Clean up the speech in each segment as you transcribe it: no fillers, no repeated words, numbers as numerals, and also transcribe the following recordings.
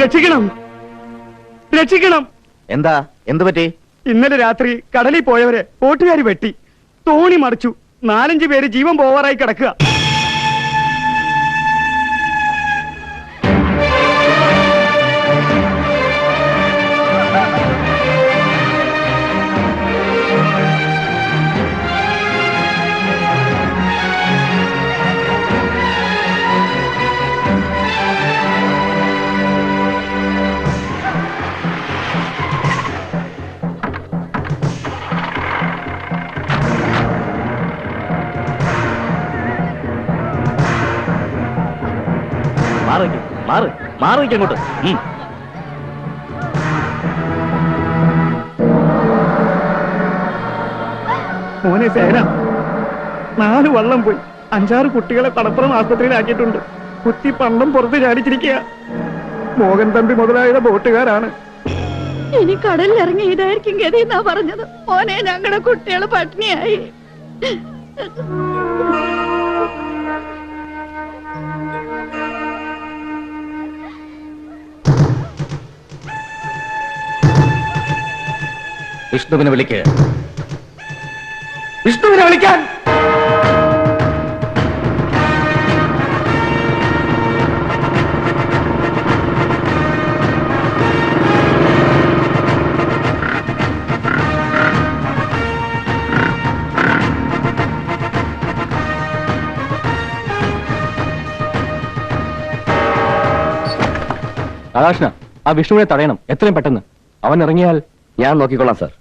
രക്ഷിക്കണം, രക്ഷിക്കണം. എന്താ, എന്ത് പറ്റി? ഇന്നലെ രാത്രി കടലിൽ പോയവരെ ബോട്ടുകാരി വെട്ടി, തോണി മറിച്ചു. 4-5 പേര് ജീവൻ പോവാറായി കിടക്കുക. അങ്ങോട്ട്. മോനെ സേന, 4 വള്ളം പോയി. 5-6 കുട്ടികളെ കടപ്പുറം ആശുപത്രിയിലാക്കിയിട്ടുണ്ട്. കുത്തി പണ്ടം പുറത്ത് ചാടിച്ചിരിക്കുക. മോഹൻ തമ്പി മുതലായ ബോട്ടുകാരാണ്. ഇനി കടലിൽ ഇറങ്ങി ഇതായിരിക്കും ഗതി എന്നാ പറഞ്ഞത്. മോനെ, ഞങ്ങളുടെ കുട്ടികള് പട്ടിണിയായി. വിഷ്ണുവിനെ വിളിക്ക്. വിഷ്ണുവിനെ വിളിക്കാൻ. രാധാകൃഷ്ണ, ആ വിഷ്ണുവിനെ തടയണം, എത്രയും പെട്ടെന്ന്. അവൻ ഇറങ്ങിയാൽ ഞാൻ നോക്കിക്കൊള്ളാം സാർ.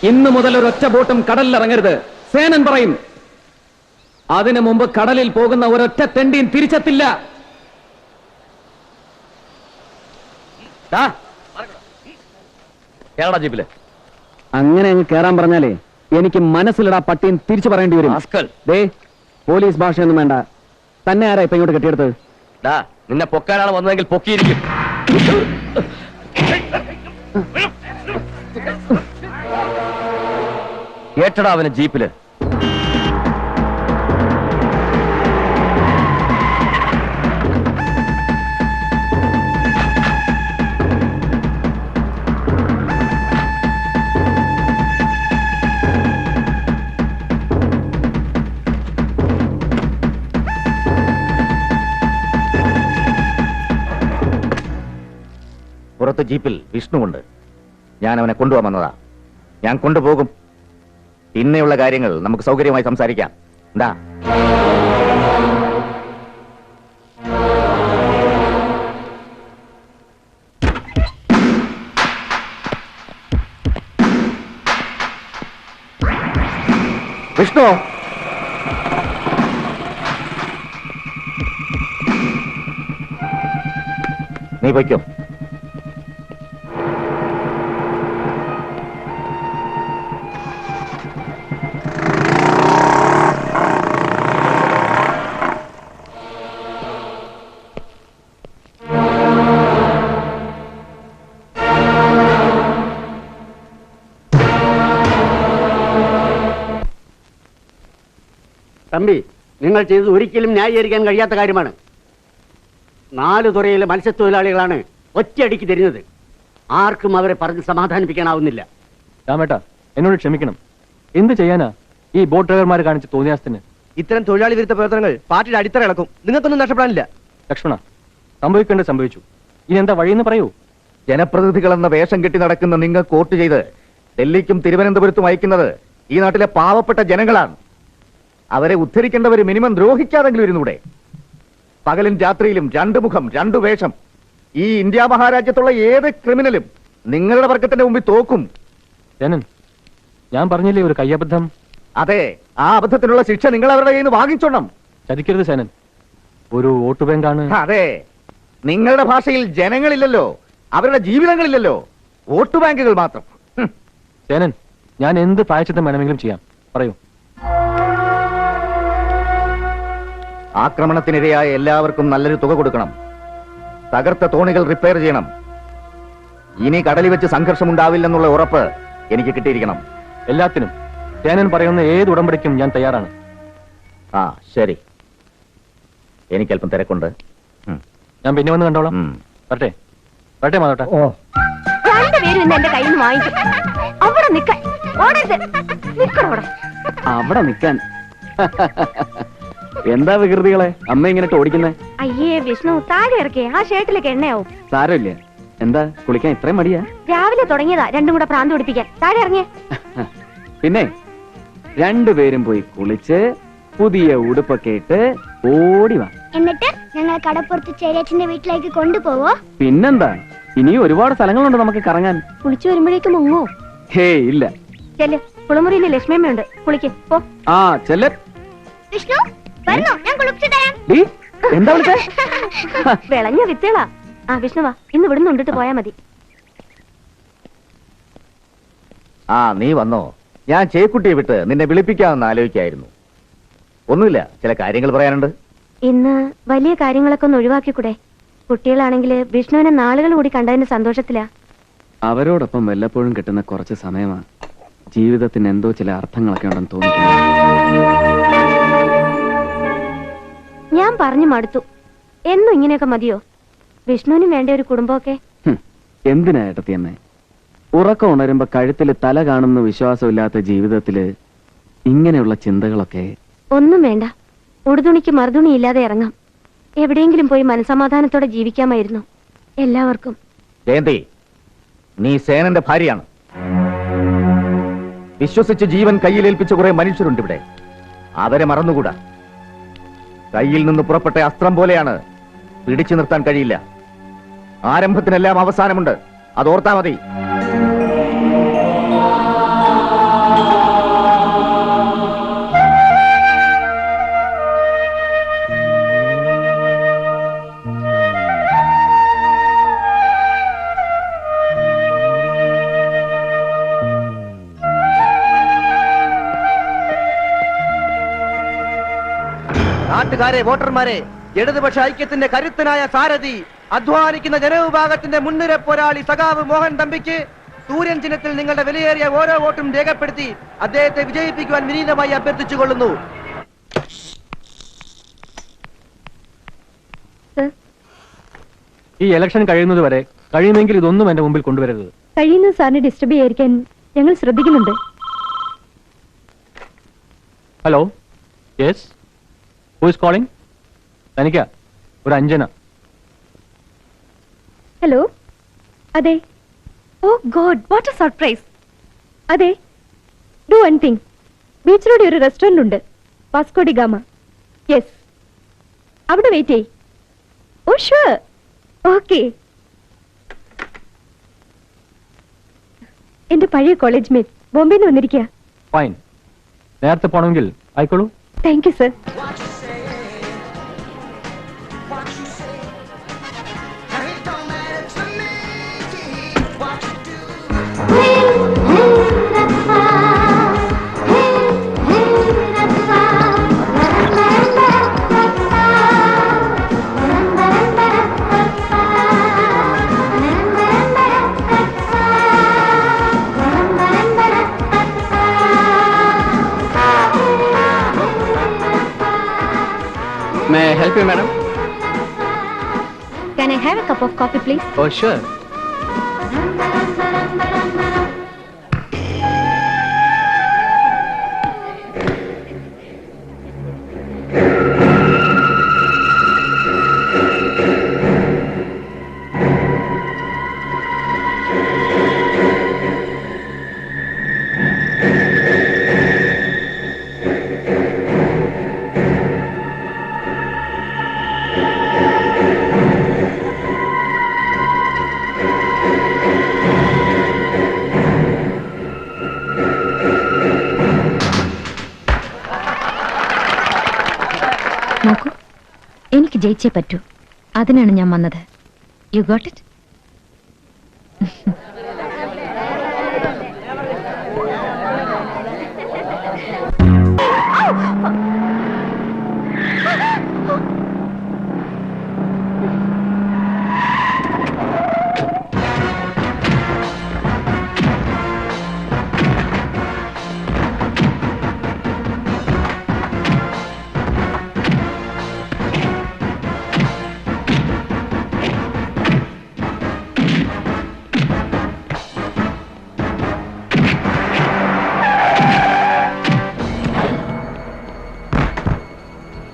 ഇന്നു മുതൽ ഒരൊറ്റ ബോട്ടും കടലിലിറങ്ങരുത്. സേനൻ പറയും. അതിനു മുമ്പ് കടലിൽ പോകുന്ന ഒരൊറ്റ തെണ്ടിയും തിരിച്ചെത്തില്ല. കേരള ജീപ്പില് അങ്ങനെ അങ്ങ് കേറാൻ പറഞ്ഞാലേ എനിക്ക് മനസ്സിലിടാ പട്ടിയും തിരിച്ചു പറയേണ്ടി വരും. ദേ പോലീസ് ഭാഷയൊന്നും വേണ്ട. തന്നെ ആരാ ഇപ്പൊ ഇങ്ങോട്ട് കെട്ടിയെടുത്തത്? നിന്നെ പൊക്കാനാണ് വന്നതെങ്കിൽ പൊക്കിയിരിക്കും. ഏറ്റടാ അവന് ജീപ്പില്. പുറത്ത് ജീപ്പിൽ വിഷ്ണുവുണ്ട്. ഞാൻ അവനെ കൊണ്ടുപോകാൻ വന്നതാ. ഞാൻ കൊണ്ടുപോകും. പിന്നെയുള്ള കാര്യങ്ങൾ നമുക്ക് സൗകര്യമായി സംസാരിക്കാം. എന്താ? വിഷ്ണു, നീ പൊയ്ക്കോ. തമ്പി, നിങ്ങൾ ചെയ്തത് ഒരിക്കലും ന്യായീകരിക്കാൻ കഴിയാത്ത കാര്യമാണ്. 4 തുറയിലെ മത്സ്യത്തൊഴിലാളികളാണ് ഒറ്റയടിക്ക് തരുന്നത്. ആർക്കും അവരെ പറഞ്ഞ് സമാധാനിപ്പിക്കാനാവുന്നില്ല. രാമേട്ടാ, എന്നോട് ക്ഷമിക്കണം. എന്ത് ചെയ്യാനാ ഈ ബോട്ട് ഡ്രൈവർമാർ കാണിച്ച തോന്നിയാസത്തിന്? ഇത്തരം തൊഴിലാളി വിരുദ്ധ പ്രവർത്തനങ്ങൾ പാർട്ടിയുടെ അടിത്തറ ഇളക്കും. നിങ്ങൾക്കൊന്നും നഷ്ടപ്പെടാനില്ല. ലക്ഷ്മണ, സംഭവിക്കേണ്ടത് സംഭവിച്ചു. ഇനി എന്താ വഴിയെന്ന് പറയൂ. ജനപ്രതിനിധികളെന്ന വേഷം കെട്ടി നടക്കുന്ന നിങ്ങൾ വോട്ട് ചെയ്ത് ഡൽഹിക്കും തിരുവനന്തപുരത്തും അയക്കുന്നത് ഈ നാട്ടിലെ പാവപ്പെട്ട ജനങ്ങളാണ്. അവരെ ഉദ്ധരിക്കേണ്ടവർ മിനിമം ദ്രോഹിക്കാതെങ്കിലും ഇരുന്നൂടെ? പകലും രാത്രിയിലും 2 മുഖം 2 വേഷം. ഈ ഇന്ത്യ മഹാരാജ്യത്തുള്ള ഏത് ക്രിമിനലും നിങ്ങളുടെ വർഗത്തിന്റെ മുമ്പിൽ തോക്കും. സേനൻ, ഞാൻ പറഞ്ഞില്ലേ ഒരു കയ്യബദ്ധം? അതെ, ആ അബദ്ധത്തിനുള്ള ശിക്ഷ നിങ്ങൾ അവരുടെ കയ്യിൽ നിന്ന് വാങ്ങിച്ചോണം. ചതിക്കരുത് സേനൻ. ഒരു വോട്ട് ബാങ്കാണ്. അതെ, നിങ്ങളുടെ ഭാഷയിൽ ജനങ്ങളില്ലല്ലോ, അവരുടെ ജീവിതങ്ങളില്ലല്ലോ, വോട്ട് ബാങ്കുകൾ മാത്രം. സേനൻ, ഞാൻ എന്ത് പ്രായച്ചിത്തം വേണമെങ്കിലും ചെയ്യാം. പറയൂ. ആക്രമണത്തിനിരയായ എല്ലാവർക്കും നല്ലൊരു തുക കൊടുക്കണം. തകർത്ത തോണികൾ റിപ്പയർ ചെയ്യണം. ഇനി കടലിൽ വെച്ച് സംഘർഷമുണ്ടാവില്ലെന്നുള്ള ഉറപ്പ് എനിക്ക് കിട്ടിയിരിക്കണം. എല്ലാത്തിനും സേനൻ പറയുന്ന ഏത് ഉടമ്പടിക്കും ഞാൻ തയ്യാറാണ്. ആ ശരി, എനിക്കല്പം തിരക്കുണ്ട്. ഞാൻ പിന്നെ വന്ന് കണ്ടോളാം. വരട്ടെ വരട്ടെ മാധവട്ടെ. രണ്ടുപേരും ഇന്ന് എന്റെ കയ്യിൽ നിന്ന് വാങ്ങിക്കും. അവിടെ നിൽക്കാൻ അവിടെ നിൽക്കാൻ എന്താ വികൃതികളെ അമ്മ ഇങ്ങനെ ഓടിക്കുന്നേ? അയ്യേ വിഷ്ണു, താഴെ ഇറക്കേ. ആ ഷർട്ടിലേക്ക് എണ്ണയാവും. സാരമില്ല. എന്താ കുളിക്കാൻ ഇത്രയും മടിയാ? രാവിലെ തുടങ്ങിയതാ രണ്ടും കൂടെ പ്രാന്ത് പിടിപ്പിക്കാൻ. താഴെ ഇറങ്ങിയേ. പിന്നെ 2 പേരും പോയി കുളിച്ച് പുതിയ ഉടുപ്പൊക്കെ ഇട്ട് ഓടി വാ. എന്നിട്ട് ഞങ്ങൾ കടപ്പുറത്ത് ചേരേച്ചന്റെ വീട്ടിലേക്ക് കൊണ്ടുപോവോ? പിന്നെന്താ, ഇനിയും ഒരുപാട് സ്ഥലങ്ങളുണ്ട് നമുക്ക് കറങ്ങാൻ. കുളിച്ചു വരുമ്പോഴേക്കും മുങ്ങോ? ഹേ ഇല്ല. ചെല്ല്, കുളിമുറിയിൽ ലക്ഷ്മിയമ്മയുണ്ട്. കുളിക്ക് പോ. ആ ചെല്ല്. വിഷ്ണു വരണോ? ഞാൻ കുളിപ്പിച്ചു തരാം. എന്താ വിളിച്ചേ? വിളഞ്ഞ വിത്തുകളാ. ആ വിഷ്ണുവാ, ഇന്ന് ഇവിടുന്ന് ഉണ്ടിട്ട് പോയാ മതി. ആ നീ വന്നോ? ഞാൻ ചേക്കുട്ടിയെ വിട്ട് നിന്നെ വിളിപ്പിക്കാമെന്ന് ആലോചിക്കായിരുന്നു. ഒന്നുമില്ല, ചില കാര്യങ്ങൾ പറയാനുണ്ട്. ഇന്ന് വലിയ കാര്യങ്ങളൊക്കെ ഒന്ന് ഒഴിവാക്കിക്കൂടെ? കുട്ടികളാണെങ്കിൽ വിഷ്ണുവിനെ നാളുകൾ കൂടി കണ്ടതിന്റെ സന്തോഷത്തിലാ. അവരോടൊപ്പം വല്ലപ്പോഴും കിട്ടുന്ന കുറച്ച് സമയമാണ് ജീവിതത്തിന് എന്തോ ചില അർത്ഥങ്ങളൊക്കെ ഉണ്ടെന്ന് തോന്നിക്കുന്നു. ഞാൻ പറഞ്ഞു മടുത്തു. എന്നും ഇങ്ങനെയൊക്കെ മതിയോ? വിഷ്ണുവിനും വേണ്ട ഒരു കുടുംബമൊക്കെ. എന്തിനാ ഏട്ടത്തിയമ്മേ? ഉറക്കം ഉണരുമ്പോ കഴുത്തിൽ തല കാണുന്ന വിശ്വാസമില്ലാത്ത ജീവിതത്തില് ഇങ്ങനെയുള്ള ചിന്തകളൊക്കെ. ഒന്നും വേണ്ട. ഉടുതുണിക്ക് മറുതുണി ഇല്ലാതെ ഇറങ്ങാം. എവിടെയെങ്കിലും പോയി മനസമാധാനത്തോടെ ജീവിക്കാമായിരുന്നു എല്ലാവർക്കും. ജയന്തി, നീ സേനന്റെ ഭാര്യയാണ്. വിശ്വസിച്ച് ജീവൻ കയ്യിലേൽപ്പിച്ച കുറെ മനുഷ്യരുണ്ട് ഇവിടെ. അവരെ മറന്നുകൂടാ. കയ്യിൽ നിന്ന് പുറപ്പെട്ട അസ്ത്രം പോലെയാണ്, പിടിച്ചു നിർത്താൻ കഴിയില്ല. ആരംഭത്തിനെല്ലാം അവസാനമുണ്ട്, അതോർത്താ മതി. നാട്ടുകാരെ, വോട്ടർമാരെ, ഇടതുപക്ഷ ഐക്യത്തിന്റെ കരുത്തനായ സാരഥി, അധ്വാനിക്കുന്ന ജനവിഭാഗത്തിന്റെ മുൻനിര പോരാളി സഖാവ് മോഹൻ തമ്പിക്ക് സൂര്യൻ ചിഹ്നത്തിൽ നിങ്ങളുടെ വിലയേറിയ ഓരോ വോട്ടും രേഖപ്പെടുത്തി അദ്ദേഹത്തെ വിജയിപ്പിക്കുവാൻ വിനീതമായി അഭ്യർത്ഥിച്ചുകൊള്ളുന്നു. ഈ ഇലക്ഷൻ കഴിയുന്നത് വരെ കഴിയുമെങ്കിൽ ഇതൊന്നും എന്റെ മുമ്പിൽ കൊണ്ടുവരരുത്. കഴിയുന്ന സാറിനെ ഡിസ്റ്റർബ് ചെയ്യാതിരിക്കാൻ ഞങ്ങൾ ശ്രദ്ധിക്കുന്നുണ്ട്. Hello, yes, who is calling? തനിക്കാ, ഒരു അഞ്ജന. ഹലോ, അതെ. Oh God, what a surprise. അതെ, ഡു വൺ തിങ്. ബീച്ച് റോഡിൽ ഒരു റെസ്റ്റോറന്റ് ഉണ്ട്, വാസ്കോ ഡി ഗാമ. യെസ്, അവിടെ വെയിറ്റ് ചെയ്. Oh sure, okay. എന്റെ പഴയ കോളേജ് മേറ്റ് ബോംബെന്ന് വന്നിരിക്കുക. ഫൈൻ, നേരത്തെ പോണമെങ്കിൽ ആയിക്കോളൂ. Thank you sir. May I help you, madam? Can I have a cup of coffee, please? Oh, sure. നോക്കൂ, എനിക്ക് ജയിച്ചേ പറ്റൂ. അതിനാണ് ഞാൻ വന്നത്. You got it?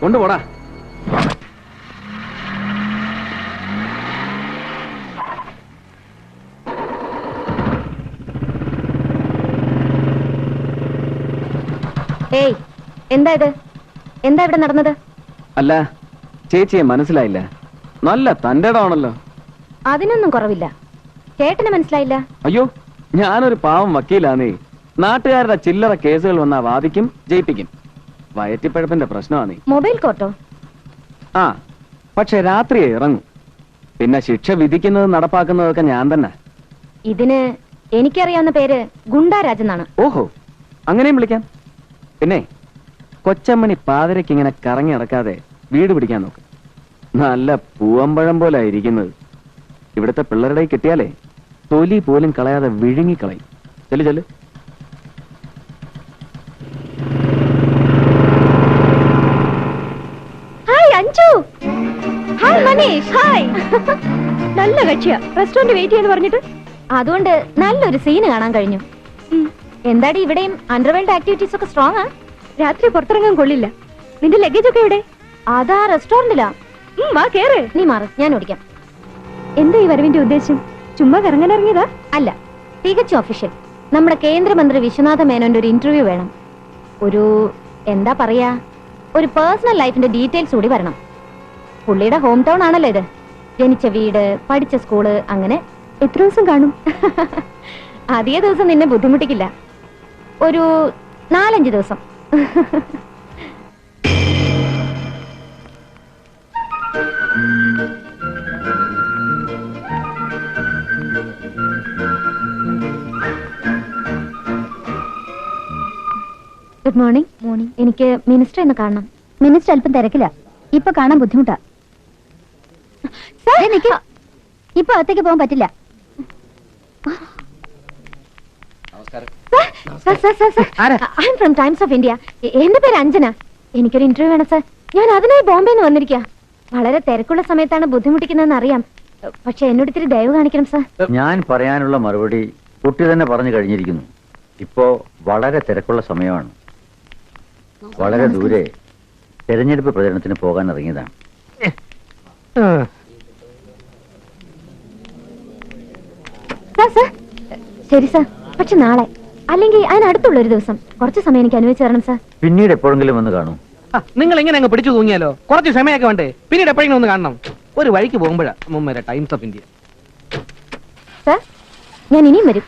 കൊണ്ടുപോടാ. ഏയ്, എന്താ ഇത്? എന്താ ഇവിടെ നടന്നത്? അല്ല, ചേച്ചിയെ മനസ്സിലായില്ല. നല്ല തന്റെ ഇടമാണല്ലോ. അതിനൊന്നും കുറവില്ല. ചേട്ടന് മനസ്സിലായില്ല? അയ്യോ, ഞാനൊരു പാവം വക്കീലാന്നേ. നാട്ടുകാരുടെ ചില്ലറ കേസുകൾ വന്നാ വാദിക്കും, ജയിപ്പിക്കും. വയറ്റിപ്പഴപ്പിന്റെ പ്രശ്നമാണേ. Mobile quarto? ആ, പക്ഷെ രാത്രിയെ ഇറങ്ങും. പിന്നെ ശിക്ഷ വിധിക്കുന്നത് നടപ്പാക്കുന്നതൊക്കെ ഞാൻ തന്നെ. ഇതിന് എനിക്കറിയാവുന്ന പേര് ഗുണ്ടാരാജ് എന്നാണ്. ഓഹോ, അങ്ങനെയും വിളിക്കാം. പിന്നെ കൊച്ചമ്മണി പാതിരയ്ക്ക് ഇങ്ങനെ കറങ്ങി നടക്കാതെ വീട് പിടിക്കാൻ നോക്ക്. നല്ല പൂവമ്പഴം പോലെ ഇരിക്കുന്നത്. ഇവിടുത്തെ പിള്ളേരുടെ കിട്ടിയാലേ തൊലി പോലും കളയാതെ വിഴുങ്ങിക്കളയും. ചെല്ലു ചെല്ലു. Hi Anju. Hi Manish. Hi. നല്ല കക്ഷിയാ. റെസ്റ്റോറന്റ് വെയിറ്റ് ചെയ്യാന്ന് പറഞ്ഞിട്ട്. അതുകൊണ്ട് നല്ലൊരു സീന് കാണാൻ കഴിഞ്ഞു. എന്താടി ഇവിടെയും അണ്ടർവേൾഡ് ആക്ടിവിറ്റീസ് ഒക്കെ സ്ട്രോങ് ആ? രാത്രി പുറത്തിറങ്ങാൻ കൊള്ളില്ല. നിന്റെ ലഗേജ് ഒക്കെ എവിടെ? അതാ റെസ്റ്റോറന്റിലാ. വാ കേറ്. നീ മാറ്, ഞാൻ ഓടിക്കാം. എന്താ ഈ വരവിന്റെ ഉദ്ദേശം? ചുമ്മാ കറങ്ങാൻ ഇറങ്ങിയതാ? അല്ല, തികച്ചും ഒഫീഷ്യൽ. നമ്മുടെ കേന്ദ്രമന്ത്രി വിശ്വനാഥ മേനോന്റെ ഒരു ഇന്റർവ്യൂ വേണം. ഒരു എന്താ പറയാ, ഒരു പേഴ്സണൽ ലൈഫിന്റെ ഡീറ്റെയിൽസ് കൂടി വരണം. പുള്ളിയുടെ ഹോം ടൗൺ ആണല്ലോ ഇത്. ജനിച്ച വീട്, പഠിച്ച സ്കൂള്, അങ്ങനെ. എത്ര ദിവസം കാണും? അധിക ദിവസം നിന്നെ ബുദ്ധിമുട്ടിക്കില്ല. ഒരു 4-5 ദിവസം. Good morning. മോർണിംഗ്. എനിക്ക് മിനിസ്റ്റർ എന്ന് കാണണം. മിനിസ്റ്റർ അല്പം തിരക്കില്ല. ഇപ്പൊ കാണാൻ ബുദ്ധിമുട്ടാ. ഇപ്പൊ അകത്തേക്ക് പോകാൻ പറ്റില്ല. I am from times of India. എന്റെ പേര് അഞ്ജന. എനിക്കൊരു ഇന്റർവ്യൂ വേണം സർ. ഞാൻ അതിനായി ബോംബെന്ന് വന്നിരിക്കുക. വളരെ തിരക്കുള്ള സമയത്താണ് ബുദ്ധിമുട്ടിക്കുന്നതെന്ന് അറിയാം. പക്ഷെ എന്നോട് ഇത്തിരി ദയവ് കാണിക്കണം സർ. ഞാൻ പറയാനുള്ള മറുപടി കുട്ടി തന്നെ പറഞ്ഞു കഴിഞ്ഞിരിക്കുന്നു. ഇപ്പോ വളരെ തിരക്കുള്ള സമയമാണ്. വളരെ ദൂരെ തെരഞ്ഞെടുപ്പ് പ്രചരണത്തിന് പോകാൻ ഇറങ്ങിയതാണ്. സർ ശരി സർ. പക്ഷെ നാളെ അല്ലെങ്കിൽ അതിനടുത്തുള്ള ഒരു ദിവസം കുറച്ച് സമയം എനിക്ക് അനുവദിച്ചു തരണം സർ. പിന്നീട് എപ്പോഴെങ്കിലും വന്ന് കാണൂ. നിങ്ങൾ എങ്ങനെ അങ്ങ് പിടിച്ചു തൂങ്ങിയാലോ? കുറച്ച് ക്ഷമയൊക്കെ വേണ്ടേ? പിന്നീട് എപ്പോഴെങ്കിലും ഒന്ന് കാണണം. ഒരു വഴിക്ക് പോകുമ്പോഴാ ടൈംസ് ഓഫ് ഇന്ത്യ. സർ ഞാൻ ഇനിയും വരും.